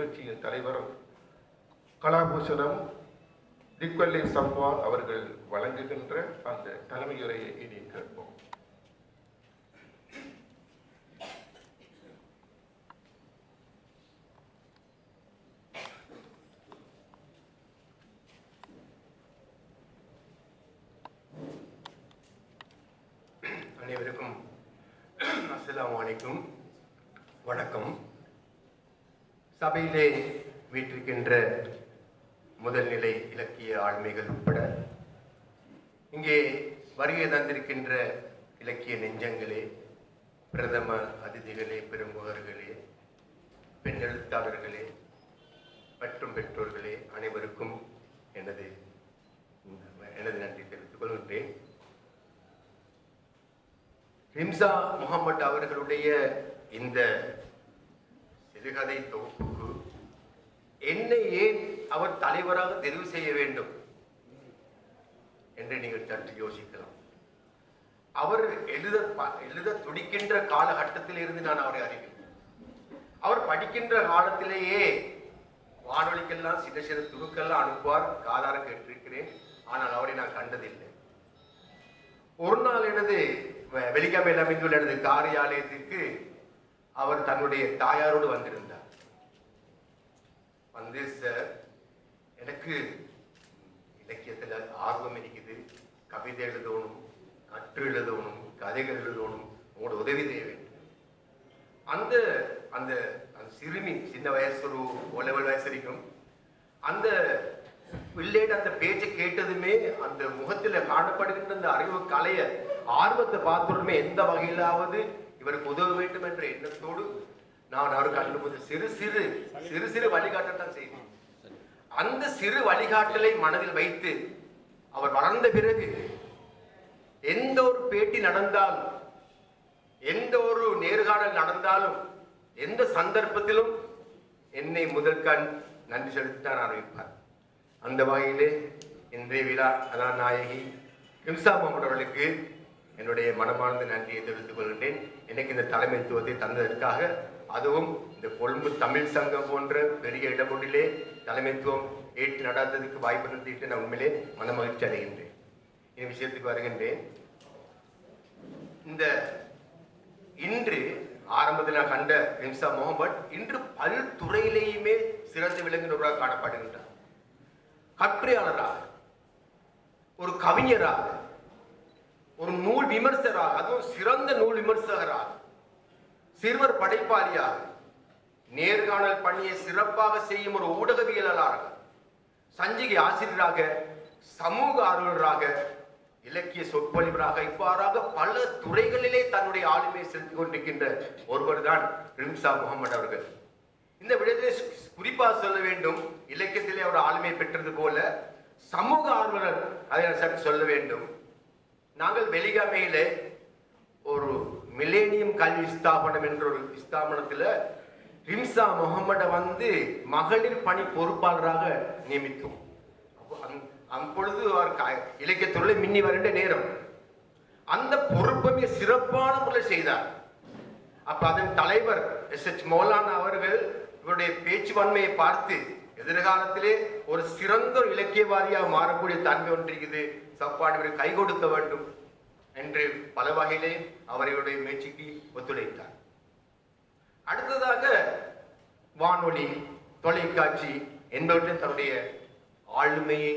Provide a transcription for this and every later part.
நிகழ்ச்சியின் தலைவர் கலாபூஷணம் திக்வல்லி சம்வான் அவர்கள் வழங்குகின்ற அந்த தலைமையுரையை இனி கேட்போம். அனைவருக்கும் அஸ்ஸலாமு அலைக்கும், வணக்கம். சபையிலே வீற்றிருக்கின்ற முதல்நிலை இலக்கிய ஆளுமைகள் உட்பட இங்கே வருகை தந்திருக்கின்ற இலக்கிய நெஞ்சங்களே, பிரதம அதிதிகளே, பெரும்புகர்களே, பெண் எழுத்தாளர்களே மற்றும் பெற்றோர்களே, அனைவருக்கும் எனது நன்றி தெரிவித்துக் கொள்கின்றேன். ரிம்சா முகமது அவர்களுடைய இந்த சிறுகதை தொகுப்புக்கு என்னை ஏன் அவர் தலைவராக தெரிவு செய்ய வேண்டும் என்று நீங்கள் சற்று யோசிக்கலாம். அவர் எழுத துடிக்கின்ற காலகட்டத்தில் இருந்து நான் அவரை அறிவேன். அவர் படிக்கின்ற காலத்திலேயே வானொலிக்கெல்லாம் சில சில துணுக்கெல்லாம் அனுப்புவார், காதார கேட்டிருக்கிறேன். ஆனால் அவரை நான் கண்டதில்லை. ஒரு நாள் எனது வெலிகமையில் அமைந்துள்ள எனது காரியாலயத்திற்கு அவர் தன்னுடைய தாயாரோடு வந்திருந்தார். வந்து, சார், எனக்கு இலக்கியத்தில் ஆர்வம் இருக்குது, கவிதை எழுதணும், கற்று எழுதணும், கதைகள் எழுதணும், உங்களோட உதவி செய்ய வேண்டும். அந்த அந்த சிறுமி, சின்ன வயசு, ஒரு ஒலவல் வயசு இருக்கும், அந்த பிள்ளையோட அந்த பேச்சை கேட்டதுமே அந்த முகத்துல காணப்படுகின்ற அந்த அறிவு கலைய ஆர்வத்தை பார்த்துமே எந்த வகையிலாவது இவருக்கு உதவ வேண்டும் என்ற எண்ணத்தோடு நான் அவருக்கு அனுப்புவது சிறு சிறு சிறு சிறு வழிகாட்டத்தான் செய்தேன். அந்த சிறு வழிகாட்டலை மனதில் வைத்து அவர் வளர்ந்த பிறகு எந்த ஒரு பேட்டி நடந்தாலும், எந்த ஒரு நேர்காணல் நடந்தாலும், எந்த சந்தர்ப்பத்திலும் என்னை முதல் கண் நன்றி செலுத்தித்தான் ஆரம்பிப்பார். அந்த வகையிலே இன்றைய விழா கதாநாயகி ரிம்சா முகமது அவர்களுக்கு என்னுடைய மனமார்ந்த நன்றியை தெரிவித்துக் கொள்கின்றேன். எனக்கு இந்த தலைமைத்துவத்தை தந்ததற்காக, அதுவும் இந்த கொழும்பு தமிழ் சங்கம் போன்ற பெரிய இடமொழிலே தலைமைத்துவம் ஏற்று நடாத்ததுக்கு வாய்ப்பு நடத்திட்டு நான் உண்மையிலே மனமகிழ்ச்சி அடைகின்றேன். இந்த விஷயத்துக்கு வருகின்றேன். இந்த இன்று ஆரம்பத்தில் நான் கண்ட ரிம்சா முகமது இன்று பல்துறையிலேயுமே சிறந்து விளங்குகிறவராக காணப்படுகின்றார். கட்டுரையாளராக, ஒரு கவிஞராக, ஒரு நூல் விமர்சகராக, அதுவும் சிறந்த நூல் விமர்சகராக, சிறுவர் படைப்பாளியாக, நேர்காணல் பணியை சிறப்பாக செய்யும் ஒரு ஊடகவியலாளராக, சஞ்சிகை ஆசிரியராக, சமூக ஆர்வலராக, இலக்கிய சொற்பொழிவராக, இவ்வாறாக பல துறைகளிலே தன்னுடைய ஆளுமையை செலுத்திக் கொண்டிருக்கின்ற ஒருவர் தான் ரிம்சா முகமது அவர்கள். இந்த விடயத்திலே குறிப்பாக சொல்ல வேண்டும், இலக்கியத்திலே அவர் ஆளுமை பெற்றது போல சமூக ஆர்வலர் அதை சற்று சொல்ல வேண்டும். நாங்கள் வெலிகமையிலே ஒரு மில்லேனியம் கல்வி ஸ்தாபனம் என்ற ஒரு ஸ்தாபனத்தில் ரிம்சா முகமதை வந்து மகளிர் பணி பொறுப்பாளராக நியமித்தோம். அப்பொழுது அவர் இலக்கியத்துறை மின்னி வருகின்ற நேரம் அந்த பொறுப்பை சிறப்பான முறையில் செய்தார். அப்ப அதன் தலைவர் எஸ்.எச். மௌலானா அவர்கள் இவருடைய பேச்சுவன்மையை பார்த்து எதிர்காலத்திலே ஒரு சிறந்த இலக்கியவாதியாக மாறக்கூடிய தன்மை ஒன்றிருக்குது, சப்பாடி கை கொடுக்க வேண்டும் என்று பல வகையிலே அவர்களுடைய முயற்சிக்கு ஒத்துழைத்தார். அடுத்ததாக வானொலி, தொலைக்காட்சி என்பவற்றில் தன்னுடைய ஆளுமையை,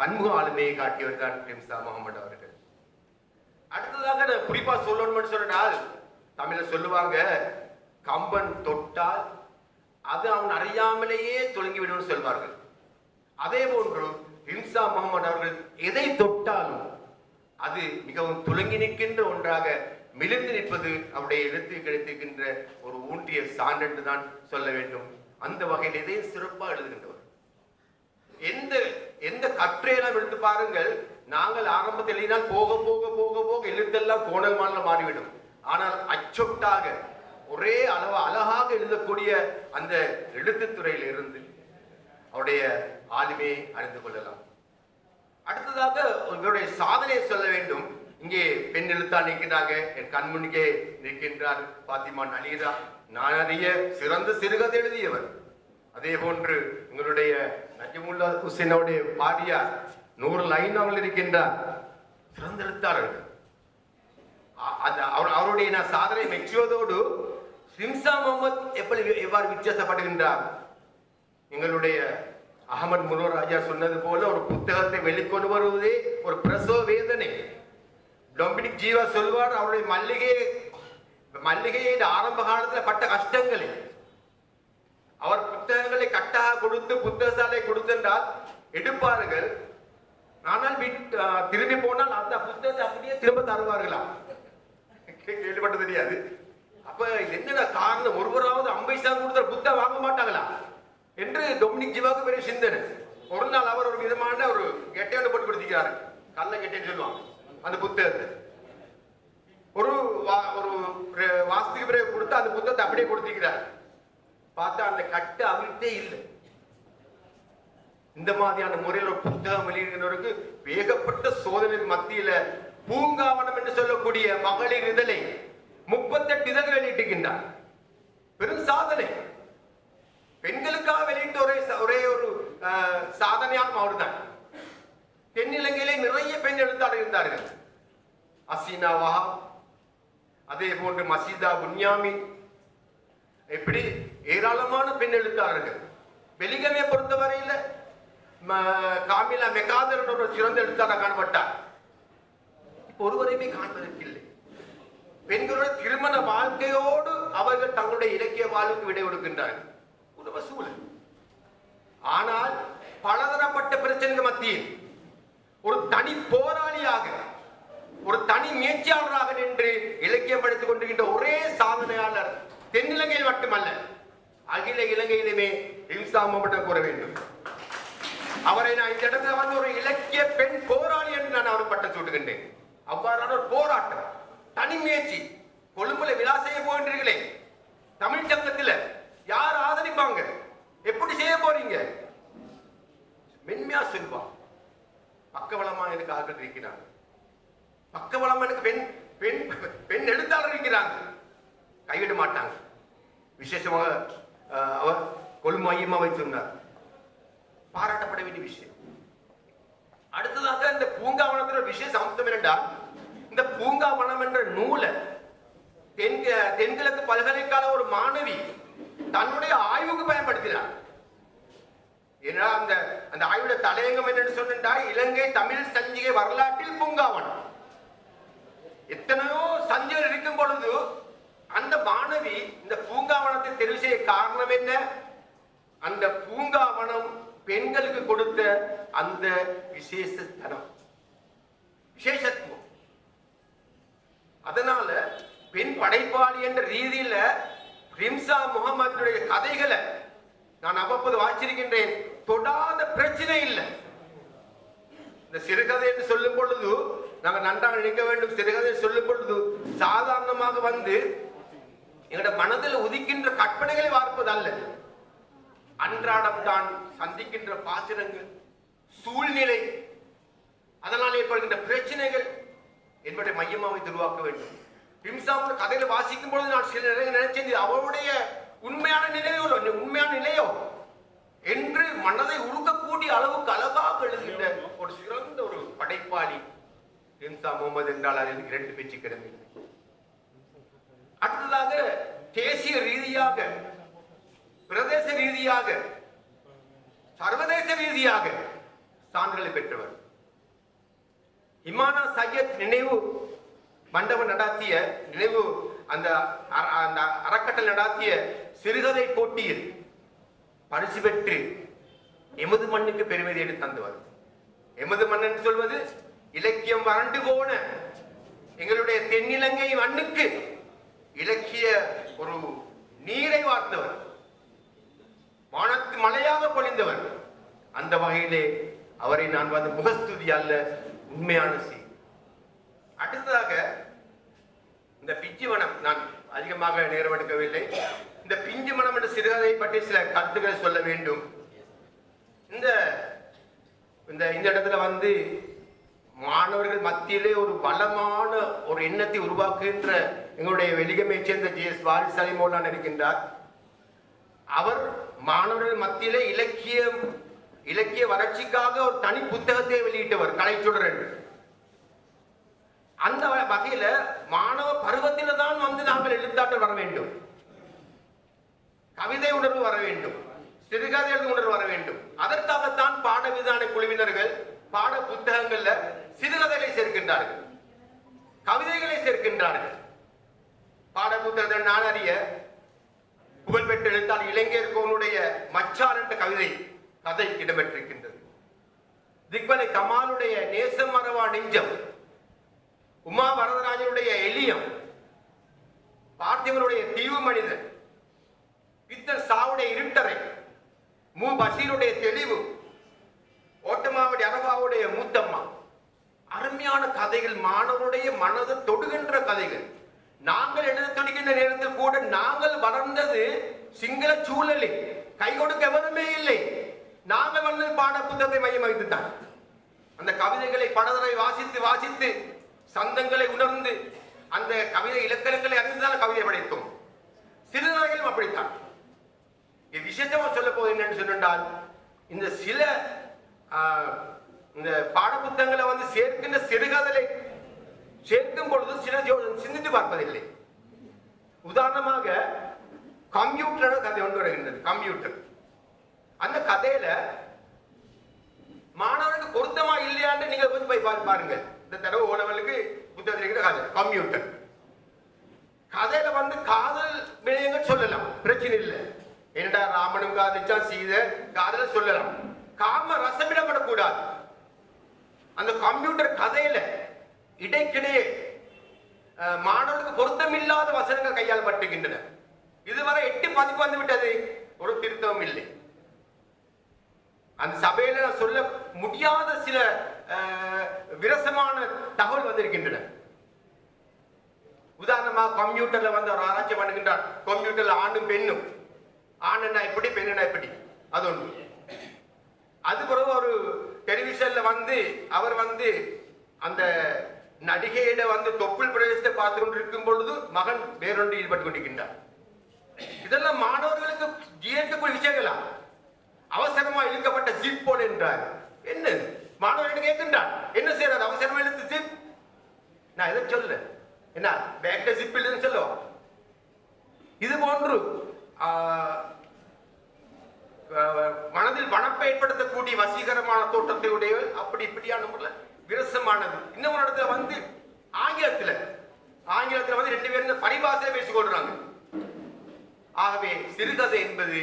பன்முக ஆளுமையை காட்டியவர் தான் ரிம்சா முகமது அவர்கள். அடுத்ததாக குறிப்பா சொல்லணும்னு சொன்னால், தமிழ சொல்லுவாங்க, கம்பன் தொட்டால் அது அவன் அறியாமலேயே தொழுங்கிவிடும் சொல்வார்கள். அதே போன்று ரிம்சா முகமது அவர்கள் எதை தொட்டாலும் அது மிகவும் துலங்கி நிற்கின்ற ஒன்றாக மிளிர்ந்து நிற்பது அவருடைய எழுத்து கிடைத்திருக்கின்ற ஒரு ஊன்றிய சான்று தான் சொல்ல வேண்டும். அந்த வகையில் எதையும் சிறப்பாக எழுதுகின்றவர். எந்த கற்றையெல்லாம் எடுத்து பாருங்கள், நாங்கள் ஆரம்பத்தில் எழுதினால் போக போக போக போக எழுத்தெல்லாம் கோணல் மாடல மாறிவிடும். ஆனால் அச்சொட்டாக ஒரே அழகாக எழுதக்கூடிய அந்த எழுத்துத்துறையில் இருந்து அவருடைய ஆளுமையை அறிந்து கொள்ளலாம். அடுத்ததாக இவருடைய சாதனையை சொல்ல வேண்டும். இங்கே பெண் எழுத்தாளர் நிற்கிறாங்க, என் கண்முன்னிக்கே நிற்கின்றார் பாத்திமா நலீரா. நான் அறிய சிறந்த சிறுகதை எழுதியவர். அதே போன்று எங்களுடைய நஜிமுல்லா ஹுசைனுடைய பாரியார் 100 லைன் அவர்கள் இருக்கின்றார். சிறந்த எழுத்தாளர்கள். அவருடைய நான் சாதனை மெச்சுவதோடு ஷிம்சா முகமது எவ்வாறு வித்தியாசப்படுகின்றார். எங்களுடைய அகமது முனவர் ராஜா சொன்னது போல ஒரு புத்தகத்தை வெளிக்கொண்டு வருவதே ஒரு பிரசவ வேதனை. டொமினிக் ஜீவா சொல்வார், அவருடைய மல்லிகையை ஆரம்ப காலத்தில் பட்ட கஷ்டங்களை அவர் புத்தகங்களை கட்டாக கொடுத்து புத்தகசாலை கொடுத்தென்றால் எடுப்பார்கள். ஆனால் திரும்பி போனால் அந்த புத்தகத்தை அப்படியே திரும்ப தருவார்களாம். கேள்விப்பட்டு தெரியாது. அப்ப என்னென்ன காரணம், ஒருவராவது 50 பைசா கொடுத்த புத்தகம் வாங்க மாட்டாங்களா என்று டொமினிக் ஜீவாவுக்கு பெரிய சிந்தனை. ஒரு நாள் அவர் ஒரு விதமான ஒரு கெட்டையோட போட்டு கொடுத்திருக்கிறாரு. கல்ல கெட்டைன்னு சொல்லுவாங்க அந்த புத்தகத்தை. ஒரு வாஸ்துக்கு பிறகு கொடுத்து அந்த புத்தகத்தை அப்படியே கொடுத்திருக்கிறார். பார்த்தா அந்த கட்டு அவிழ்த்தே இல்லை. இந்த மாதிரியான முறையில் ஒரு புத்தகம் வெளியிடுகிறவருக்கு வேகப்பட்ட சோதனை மத்தியில பூங்காவனம் என்று சொல்லக்கூடிய மகளிர் இதழை 38 இதழ்கள் வெளியிட்டிருக்கின்றார். பெரும் சாதனை. பெண்களுக்காக வெளியிட்ட ஒரே ஒரு சாதனையாலும் அவர்தான். தென்னிலங்கையிலே நிறைய பெண் எழுத்தாளர் இருந்தார்கள். அசீனா வஹாப், அதே போன்று மசீதா புன்யாமி, இப்படி ஏராளமான பெண் எழுத்தாளர்கள். வெலிகமையை பொறுத்தவரையில காமிலா மெகாதர் ஒரு சிறந்த எழுத்தாளர் காணப்பட்டார். ஒருவரையுமே காண்பதற்கு இல்லை. பெண்களுடைய திருமண வாழ்க்கையோடு அவர்கள் தங்களுடைய இலக்கிய வாழ்வுக்கு விடை கொடுக்கின்றார்கள். ஒரு வசூலல். ஆனால் பலதரப்பட்ட பிரச்சனைகள் மத்தியில் ஒரு தனி போராளியாக, ஒரு தனி முயற்சியாளராக நின்று இலக்கியம் படித்துக் கொண்டிருக்கின்ற ஒரே சாதனையாளர் தென்னிலங்கையில் மட்டுமல்ல, அகில இலங்கையிலுமே ஷிம்சா முகமது கூற வேண்டும். அவரை நான் இந்த இடத்துல வந்து ஒரு இலக்கிய பெண் போராளி என்று நான் அவர் பட்டம் சூட்டுகின்றேன். அவ்வாறான ஒரு போராட்டம், தனி முயற்சி. கொழும்புல விலாசைய போகின்றீர்களே, தமிழ் சங்கத்தில் யார் ஆதரிப்பாங்க? எப்படி செய்ய போறீங்க? மென்மையா சொல்வா. பக்கபலமா எனக்கு ஆட்கள் இருக்கிறாங்க. பக்கபலமா எனக்கு பெண் எழுத்தாளர் இருக்கிறாங்க. கைவிட மாட்டாங்க. விசேஷமாக அவர் கொழும்பு மையமா வைத்திருந்தார். பாராட்டப்பட வேண்டிய விஷயம். அடுத்ததாக இந்த பூங்காவனத்தில் விசேஷ அம்சம் என்றால், இந்த பூங்காவனம் என்ற நூலை தென்கிழக்கு பல்கலைக்கழக ஒரு மாணவி தன்னுடைய ஆய்வுக்கு பயன்படுத்தினார். ஏன்னா அந்த ஆய்வுடைய தலையங்கம் என்னன்னு சொன்னா, இலங்கை தமிழ் சஞ்சிகை வரலாற்றில் பூங்காவனம். எத்தனையோ சஞ்சிகள் இருக்கும் பொழுது அந்த மாணவி இந்த பூங்காவனத்தை தெரிவு செய்ய காரணம் என்ன? அந்த பூங்காவனம் பெண்களுக்கு கொடுத்த அந்த விசேஷத்துவம். அதனால பெண் படைப்பாளி என்ற ரீதியில ஷிம்சா முகமதுடைய கதைகளை நான் அவ்வப்போது வாசிச்சிருக்கின்றேன். தொடாத பிரச்சனை இல்லை. இந்த சிறுகதை என்று சொல்லும் பொழுது நாங்கள் நன்றாக நினைக்க வேண்டும். சிறுகதை சொல்லும் பொழுது சாதாரணமாக வந்து எங்களோட மனதில் உதிக்கின்ற கற்பனைகளை வார்ப்பது அல்ல. அன்றாடம் தான் சந்திக்கின்ற பாத்திரங்கள், சூழ்நிலை, அதனால் ஏற்படுகின்ற பிரச்சனைகள் என்பதை மையமாக உருவாக்க வேண்டும். ஷிம்சாவோட கதையில வாசிக்கும் பொழுது நான் சில நினைச்சேன், அவருடைய உண்மையான நிலையோ என்று மனதை உருக்கக்கூடிய அளவுக்கு அழகாக எழுதுகின்ற ஒரு சிறந்த ஒரு படைப்பாளி ஷிம்சா முகமது என்றால் அது 2 பேச்சு கிடமில்லை. அடுத்ததாக தேசிய ரீதியாக, பிரதேச ரீதியாக, சர்வதேச ரீதியாக சான்றிதழை பெற்றவர். இமானா சையத் நினைவு மண்டபம் நடாத்திய நினைவு அந்த அறக்கட்டளை நடாத்திய சிறுகதை போட்டியில் பரிசு பெற்று எமது மண்ணுக்கு பெருமை தேடி தந்தவர். எமது மண் சொல்வது இலக்கியம் வறண்டு போன எங்களுடைய தென்னிலங்கை மண்ணுக்கு இலக்கிய ஒரு நீரை வார்த்தவர், வானத்து மழையாக பொழிந்தவர். அந்த வகையிலே அவரை நான் வந்து முகஸ்துதி அல்ல, உண்மையான செய்தி. அடுத்ததாக இந்த பிஞ்சுமனம், நான் அதிகமாக நேரம் எடுக்கவில்லை. இந்த பிஞ்சுமனம் என்ற சிறுகதை பற்றி சில கருத்துக்களை சொல்ல வேண்டும். இந்த இந்த இடத்துல வந்து மாணவர்கள் மத்தியிலே ஒரு பலமான ஒரு எண்ணத்தை உருவாக்குகின்ற எங்களுடைய வெலிகமைச் சேர்ந்த ஜி.எஸ். வாரிஸ் அலிமோலான் இருக்கின்றார். அவர் மாணவர்கள் மத்தியிலே இலக்கிய வளர்ச்சிக்காக ஒரு தனி புத்தகத்தை வெளியிட்டவர், கலைச்சுடர் என்று. அந்த வகையில மாணவ பருவத்தில தான் வந்து நாங்கள் எழுத்தாற்றல் வர வேண்டும், கவிதை உணர்வு வர வேண்டும், சிறுகதை எழுது உணர்வு வர வேண்டும். அதற்காகத்தான் பாட விதான குழுவினர்கள் பாட புத்தகங்கள்ல சிறுகதைகளை சேர்க்கின்றார்கள், கவிதைகளை சேர்க்கின்றார்கள். பாட புத்தகத்தை நான் அறிய புகழ்பெற்ற எழுத்தாளர் இளைஞர்களுடைய மச்சான் என்ற கதை இடம்பெற்றிருக்கின்றது. திக்வலை கமாலுடைய நேசம் மறவா நெஞ்சம், உமா வரதராஜனுடைய எலியம், பார்த்திவனுடைய தீவு மனிதன், பித்தன் சாவுடைய இருட்டறை, மு பஷீருடைய தெளிவு, ஓட்டமாவுடைய அரபாவுடைய மூத்தம்மா, அருமையான கதைகள், மாணவருடைய மனதை தொடுகின்ற கதைகள். நாங்கள் எழுத தொடுகின்ற நேரத்தில் கூட நாங்கள் வளர்ந்தது சிங்கள சூழலில், கை கொடுக்க எவருமே இல்லை. நாங்கள் வந்து பாட புத்தகத்தை மையம் வைத்துத்தான் அந்த கவிதைகளை பலதரை வாசித்து சந்தங்களை உணர்ந்து அந்த கவிதை இலக்கணங்களை அறிந்துதான் கவிதை படைத்தோம். சிறுகதைகளும் அப்படித்தான். விசேஷமா சொல்ல போது என்னன்னு சொன்னால், இந்த சில இந்த பாட புத்தகங்களை வந்து சேர்க்கின்ற சிறுகதை சேர்க்கும் பொழுது சில சிந்தித்து பார்ப்பதில்லை. உதாரணமாக கம்ப்யூட்டர் கதை ஒன்று வருகின்றது. கம்ப்யூட்டர் அந்த கதையில மாணவனுக்கு பொருத்தமா இல்லையான்னு நீங்க வந்து போய் பாருங்க. இந்த தடவை ஓலவலுக்கு புத்தகத்தில் இருக்கிற கதை கம்ப்யூட்டர் கதையில வந்து காதல் வினயங்கள் சொல்லலாம், பிரச்சனை இல்லை. என்னடா ராமனும் காதலிச்சா சீதை காதல சொல்லலாம், காம ரசமிடப்படக்கூடாது. அந்த கம்ப்யூட்டர் கதையில இடைக்கிடையே மாணவர்களுக்கு பொருத்தமில்லாத வசனங்கள் கையாளப்பட்டுகின்றன. இதுவரை 8 பதிப்பு வந்து விட்டது, ஒரு திருத்தமும் இல்லை. அந்த சபையில சொல்ல முடியாத சில விரசமான தகவல் வந்திருக்கின்றன. உதாரணமாக கம்ப்யூட்டர்ல வந்து ஒரு ஆராய்ச்சி பண்ணுகின்றார். கம்ப்யூட்டர்ல ஆணும் பெண்ணும், ஆணுன்னா எப்படி பெண்ணுனா எப்படி, அது ஒன்று. அது பிறகு ஒரு டெலிவிஷன்ல வந்து அவர் வந்து அந்த நடிகையிட வந்து தொப்புள் பிரதேசத்தை பார்த்து கொண்டு இருக்கும் பொழுது மகன் வேறொன்று ஈடுபட்டு கொண்டிருக்கின்றார். இதெல்லாம் மாணவர்களுக்கு ஜீர்ணிக்கக்கூடிய விஷயங்களா? அவசரமா இழுக்கப்பட்ட ஜிப் போல் என்றார். என்ன மாணவர்கள் கேட்கின்றார், என்ன செய்யறாரு? அவசரமா இழுத்து ஜிப். நான் எதை சொல்ல, என்ன பேக்ல ஜிப் இல்லைன்னு சொல்லுவோம். இது போன்று மனதில் வனப்பை ஏற்படுத்தக்கூடிய வசீகரமான தோற்றத்தை உடைய அப்படி இப்படியான முறையில் விரசமானது. இன்னொரு இடத்துல வந்து ஆங்கிலத்துல வந்து 2 பேரும் பரிபாசையை பேசிக் கொள்றாங்க. ஆகவே சிறுகதை என்பது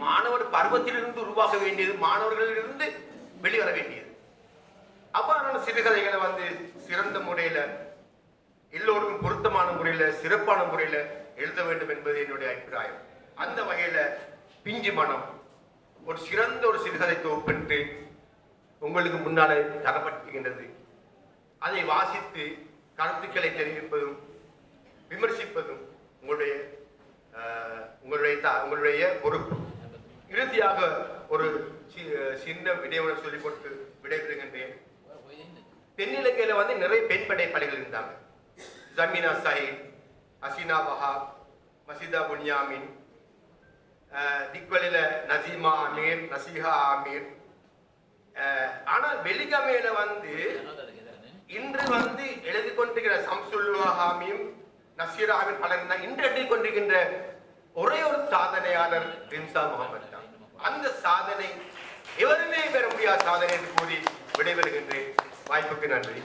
மாணவர் பருவத்திலிருந்து உருவாக வேண்டியது, மாணவர்களிலிருந்து வெளிவர வேண்டியது. அவ்வாறான சிறுகதைகளை வந்து சிறந்த முறையில, எல்லோருக்கும் பொருத்தமான முறையில, சிறப்பான முறையில எழுத வேண்டும் என்பது என்னுடைய அபிப்பிராயம். அந்த வகையில பிஞ்சு மனம் ஒரு சிறந்த ஒரு சிறுகதை தொகுப்பென்று உங்களுக்கு முன்னாலே தரப்பட்டிருக்கின்றது. அதை வாசித்து கருத்துக்களை தெரிவிப்பதும் விமர்சிப்பதும் உங்களுடைய பொறுப்பு. இறுதியாக ஒரு சின்ன விடயவுடன் சொல்லிக் கொடுத்து விடைபெறுகின்றேன். தென்னிலங்கையில வந்து நிறைய பெண் படைப்பாளிகள் இருந்தாங்க. ஜமீனா சாஹிப், ஹசீனா வஹாப், மசிதா புன்யாமின், திக்வலில நசீமா அமீர், நசீஹா அமீர். ஆனால் வெலிகமையில வந்து இன்று வந்து எழுதி கொண்டிருக்கிற சம்சுல்லா ஹாமியும் நசீரா ஹாமியும் பலர் இன்று எழுதி கொண்டிருக்கின்ற ஒரே ஒரு சாதனையாளர் ரிம்சா முகமது தான். அந்த சாதனை எவருமே பெற முடியாத சாதனை என்று கூறி விடைபெறுகின்றேன். வாய்ப்புக்கு நன்றி.